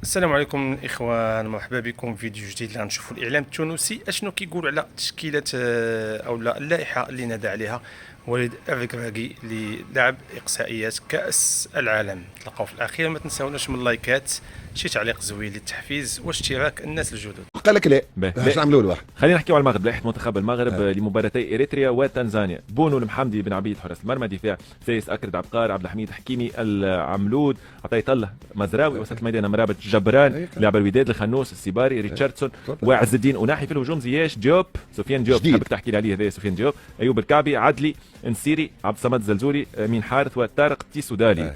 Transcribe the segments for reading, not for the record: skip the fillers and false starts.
السلام عليكم الاخوان، مرحبا بكم في فيديو جديد اللي غنشوفوا الاعلام التونسي اشنو كيقول على تشكيله او لا اللائحه اللي نادى عليها وليد الركراكي للعب اقصائيات كاس العالم. تلقاو في الاخير، ما تنساوناش من اللايكات، شي تعليق زوين للتحفيز واشتراك الناس الجدد. قال لك لا باهي. اش نعملوا له واحد. خلينا نحكيو على المغرب. لائحه منتخب المغرب لمباراتي اريتريا وتنزانيا. بونو المحمدي بن عبيد حراس المرمى، دفاع سيس اكرد عبقار، عبد الحميد حكيمي، العملود، عطيت الله مزراوي، وسط الميدان مرابط جبران، لاعب الوداد الخنوس السيباري، ريتشاردسون، وعز الدين وناحي. في الهجوم زياش ديوب، سفيان ديوب حبك تحكي لي عليه هذا سفيان ديوب، ايوب الكعبي، عدلي، نسيري، عبد الصمد الزلزولي، مين حارث، وطارق تيسودالي.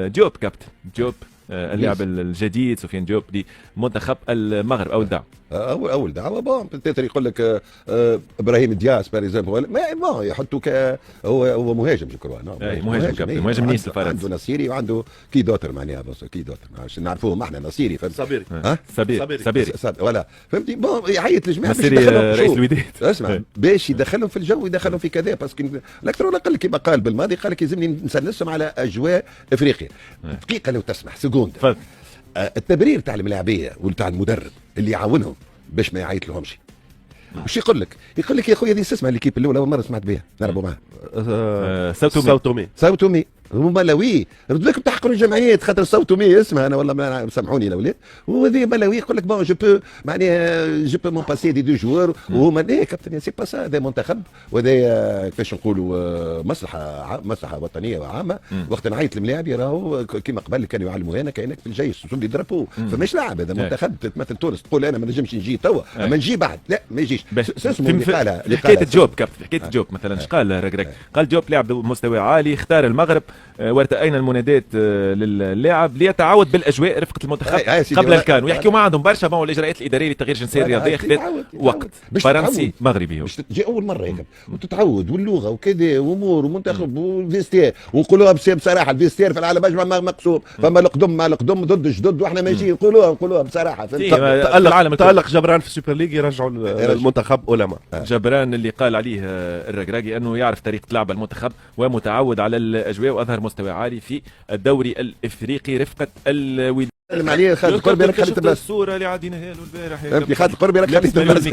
ديوب كابتن ديوب، اللاعب الجديد سفيان ديوب لمنتخب المغرب او الدعم. اول دعوه بون بتيتر يقول لك ابراهيم دياس بار اكزومبل، ما بون يحطوا هو مهاجم جو كرو. مهاجم كابتن، مهاجم نيس الفرنسي. عنده نصيري وعنده كي دوتر معناها، بس كي دوتر عشان نعرفوهم احنا نصيري فهمت. صبيري صبيري ولا فهمتي بون يعيط للجماعه نصيري رئيس الوداد. اسمع باش يدخلهم في الجو، يدخلهم في كذا، باسكو الاكثر ولا اقل كما قال بالماضي، قال لك يلزمني نسنسهم على اجواء افريقيا. دقيقه لو تسمح سكوند. التبرير تاع الملاعبيه وتاع المدرب اللي يعاونهم باش ما يعيط لهمش، وش يقول لك؟ يقول لك يا خويا هذه اسمها ليكيب الاولى، اول مره سمعت بها نلعبوا معها. ساو تومي هما ملاوي رد لكم تحقروا الجمعيات خاطر صوتوا اسمها انا والله سامحوني الاولاد، وهذه ملاوي يقول لك بون جو بو معناها جو بو مون باسي دي جوار، وهما لا كابتن سي با سا، هذا منتخب وهذا كيفاش نقولوا مصلحه وطنيه وعامه. وقت نعيط الملاعب راهو كيما قبل كانوا يعلموا هنا كانك في الجيش تولي درابو، فماش لاعب هذا منتخب. تمثل تونس تقول انا ما نجمش نجي توا اما نجي بعد، لا ما يجيش. في حكايه جوب كابتن، في حكايه جوب مثلا اش قال ركراكي؟ قال جوب لاعب مستوى عالي، اختار المغرب وارتأينا المنادات للاعب ليتعود بالاجواء رفقه المنتخب قبل الكان، ويحكيوا ما عندهم برشا بون الاجراءات الاداريه لتغيير جنسيه الرياضيه خذت وقت. فرنسي مغربي هو تجي اول مره هيك وتتعود، واللغه وكذا وامور ومنتخب وفيستير، ونقولوها بصراحه الفيستير في العالم اجمع مقسوم، فما القدم مع القدم ضد جدد، واحنا ماشي نقولوها بصراحه. تألق جبران في السوبر ليج، يرجعوا المنتخب علماء. جبران اللي قال عليه الركراكي انه يعرف طريقه لعب المنتخب ومتعود على الاجواء، واظهر مستوى عالي في الدوري الافريقي رفقه الوداد. عليه خالد قربي، انا خليت الناس الصوره اللي عاديناها له البارح يا خالد قربي، انا خليت الناس.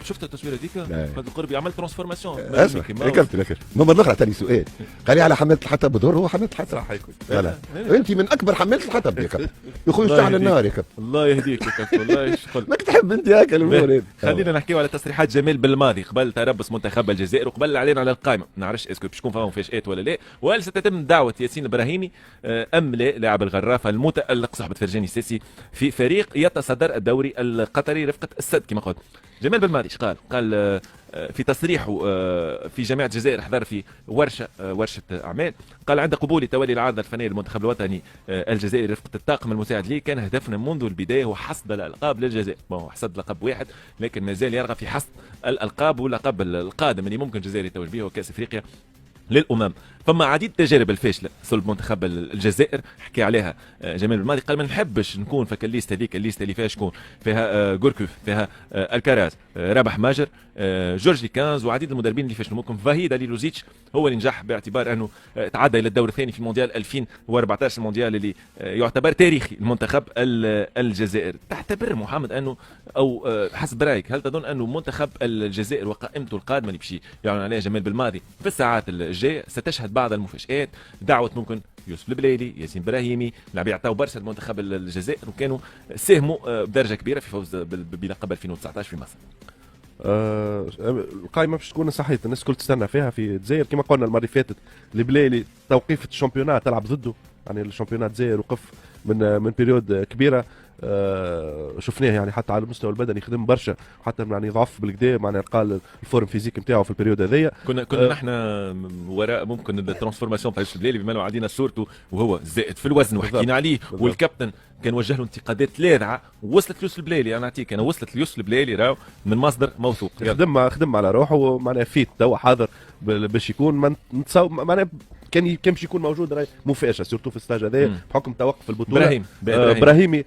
شفت التصويره هذيك؟ خالد قربي عمل ترانسفورماسيون. اسمع كلمت ماما الاخرى ثاني سؤال قال لي على حمله الحطب بدور، هو حمله الحطب راح يكون. لا انت من اكبر حمله الحطب يا كابتن يا خويا، اشتعل النار يا كابتن. الله يهديك يا كابتن، والله ايش قلت ماك تحب انت هكا الامور. خلينا نحكيو على تصريحات جمال بالماضي قبل تربص منتخب الجزائر وقبل الاعلان على القائمه. ما نعرفش اسكو باش يكون فيهم مفاجات ولا لا، وهل ستتم دعوه ياسين الابراهيمي ام لا، لاعب الغرافه المتالق صحبه فرجاني السيسي في فريق يتصدر الدوري القطري رفقه السد كما قلت. جمال بالماضي ايش قال؟ قال في تصريحه في جامعة الجزائر، حضر في ورشة أعمال، قال عند قبولي تولي العارضة الفنية للمنتخب الوطني الجزائري رفقة الطاقم المساعد لي، كان هدفنا منذ البداية هو حصد الألقاب للجزائر. حصد لقب واحد، لكن ما زال يرغب في حصد الألقاب واللقب القادم اللي ممكن الجزائر يتوج به، وكأس أفريقيا للامم. فما عديد التجارب الفاشله صلب منتخب الجزائر حكي عليها جمال بالماضي، قال ما نحبش نكون في الليست هذيك، الليست اللي فيها شكون؟ فيها غوركوف، فيها الكراز، رابح ماجر، جورجي كانز، وعديد المدربين اللي فاشلوا. ممكن فهيد لوزيتش هو اللي نجح باعتبار انه تعدى الى الدور الثاني في مونديال 2014، المونديال اللي يعتبر تاريخي المنتخب الجزائر. تعتبر محمد انه او حسب رايك هل تظن انه منتخب الجزائر وقائمته القادمه اللي باش يعلن عليها جمال بالماضي في الساعات الجايه ستشهد بعض المفاجآت؟ دعوه ممكن يوسف البليلي، ياسين ابراهيمي، لاعب يعطاو برشا المنتخب الجزائر وكانوا ساهموا بدرجه كبيره في فوز بلقب 2019 في مصر. القائمه باش تكون صحيحه، الناس الكل تستنى فيها في الجزائر كما قلنا المره اللي فاتت. البليلي توقيف الشامبيونات تلعب ضده، يعني الشامبيونات الجزائر وقف من بيريود كبيره. شفناه يعني حتى على المستوى البدني خدم برشا، حتى يعني ضعف بالكدا، معناها قال الفورم فيزيك نتاعو في البريود هذايا. كنا نحن وراء ممكن الترانسفورماسيون تاع البليلي بما انه عدينا صورته وهو زائد في الوزن وحكينا عليه، والكابتن كان وجه له انتقادات لاذعه وصلت ليوسف البليلي. انا نعطيك انا وصلت ليوسف البليلي راهو من مصدر موثوق، خدم على روحه، معناها فيت توا حاضر باش يكون معناها كان باش يكون موجود، راهي مفاجاه سورتو في الستاج هذا بحكم توقف البطوله. ابراهيمي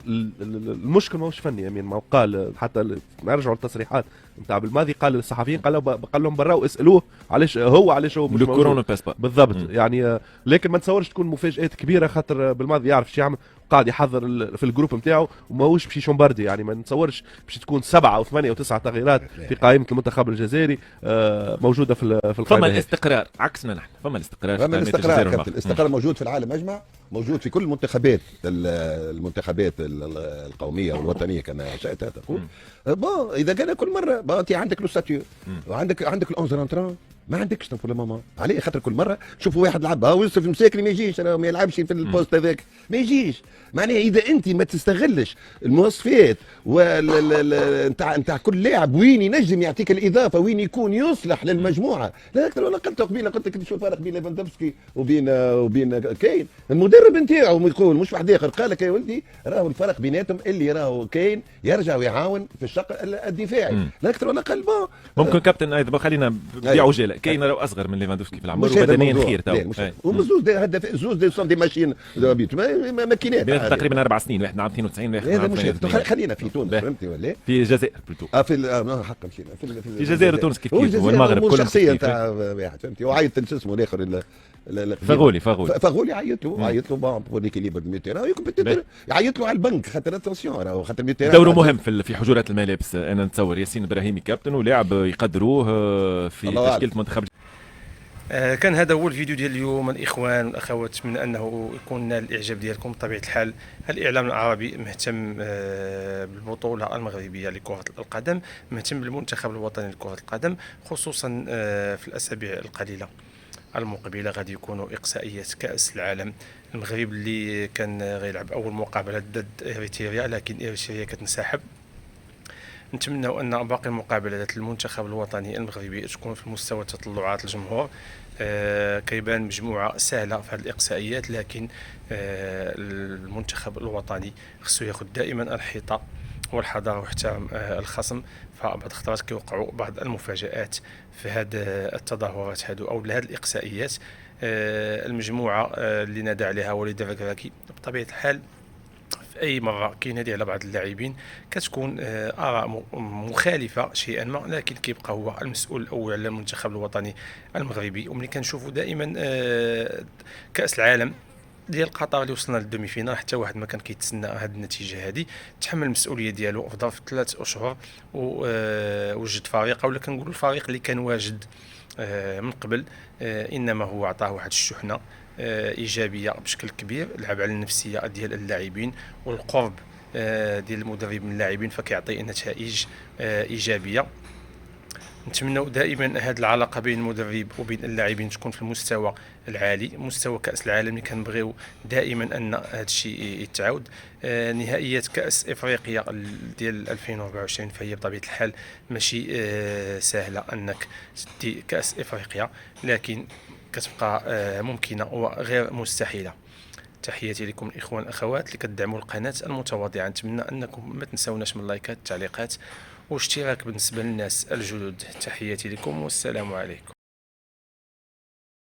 المشكل ماهوش فني، امين ما قال حتى نرجعوا للتصريحات نتاع بالماضي قال للصحفيين قال لهم براو اسالوه علاش هو مش لو موجود. كورونا باس با بالضبط يعني لكن ما نتصورش تكون مفاجات كبيره خاطر بالماضي يعرف شو يعمل، قاعد يحضر في الجروب نتاعو وماهوش باش يشومباردي، يعني ما نتصورش باش تكون 7 أو 8 أو 9 تغييرات في قائمه المنتخب الجزائري موجوده في القائمه. فما الاستقرار عكسنا نحن، فما الاستقرار. فما الاستقرار كابتن، الاستقرار موجود في العالم اجمع، موجود في كل المنتخبات القوميه والوطنيه كما شئت تقول. بون اذا كان كل مره انت عندك لو ستاتيو وعندك ال11 رانترون، ما عندكش بور لو مومون. عليه خاطر كل مره نشوفوا واحد لعب يوسف مساكني ما يجيش، انا ما يلعبش في البوست هذاك ما يجيش. معناها اذا انت ما تستغلش المواصفات نتاع كل لاعب وين ينجم يعطيك الاضافه، وين يكون يصلح للمجموعه، لا اكثر ولا قلت قبيله. قلت لك شو الفرق بين ليفاندوفسكي وبين كاين المدرب نتاعو يقول مش واحد اخر، قال لك يا ولدي راهو الفرق بيناتهم اللي راهو كاين يرجع ويعاون في الشق الدفاعي، لا اكثر ولا اقل. ممكن كابتن ايضا خلينا بعجاله، كاين راهو اصغر من ليفاندوفسكي في العمر وبدنيا خير تو، وزوز هدف زوز دي ماشيين ماكينات تقريبا 4 سنين، واحد عام 92 واحد عام 92. خلينا في تونس فهمتي ولا في الجزائر بلوتو في حق مشينا في الجزائر وتونس كيف كيف والمغرب كلهم شخصيه نتاع واحد فهمتي. وعيط شو اسمه الاخر فغولي عيط له بون بور ليكيليبر الميتيران يعيط له على البنك خاطر اتونسيون خاطر الميتيران دوره مهم في حجرات الملابس. انا نتصور ياسين ابراهيمي كابتن ولاعب يقدروه في تشكيله منتخب. كان هذا هو الفيديو ديال اليوم الاخوان والاخوات، نتمنى انه يكون نال الاعجاب ديالكم. بطبيعه الحال الاعلام العربي مهتم بالبطوله المغربيه لكره القدم، مهتم بالمنتخب الوطني لكره القدم، خصوصا في الاسابيع القليله المقبله غادي يكونوا اقصائيات كاس العالم. المغرب اللي كان غيلعب اول مقابله ضد اريتريا، لكن اريتريا كتنسحب. نتمنى ان باقي المقابلات المنتخب الوطني المغربي تكون في مستوى تطلعات الجمهور. كيبان مجموعه سهله في هذه الاقصائيات، لكن المنتخب الوطني خصو ياخذ دائما الحيطه والحذر واحترام الخصم. فبعض الخطرات كيوقعوا بعض المفاجآت في هذه التظاهرات هذو او هذه الاقصائيات. المجموعه اللي نادى عليها وليد الركراكي بطبيعه الحال في اي مره كينادي على بعض اللاعبين كتكون اراء مخالفه شيئا ما، لكن كيبقى هو المسؤول الاول على المنتخب الوطني المغربي. وملي كنشوفوا دائما كاس العالم ديال قطر اللي وصلنا للدومي فينال، حتى واحد ما كان كيتسنى هذه النتيجه هذه، تحمل المسؤوليه ديالو في ظرف 3 اشهر ووجد فريق، اولا كنقولوا الفريق اللي كان واجد من قبل، انما هو عطاه واحد الشحنه ايجابيه بشكل كبير، لعب على النفسيه ديال اللاعبين والقرب ديال المدرب من اللاعبين، فكيعطي نتائج ايجابيه. نتمنوا دائما هذه العلاقه بين المدرب وبين اللاعبين تكون في المستوى العالي، مستوى كاس العالم اللي كنبغيو دائما ان هذا الشيء يتعاود. نهائيات كاس افريقيا ديال 2024 فهي بطبيعه الحال ماشي سهله انك تدي كاس افريقيا، لكن كتبقى ممكنه وغير مستحيله. تحياتي لكم الاخوان والاخوات اللي كتدعموا القناه المتواضعه. نتمنى انكم ما تنساوناش من اللايكات، التعليقات واشتراك بالنسبه للناس الجدد. تحياتي لكم والسلام عليكم.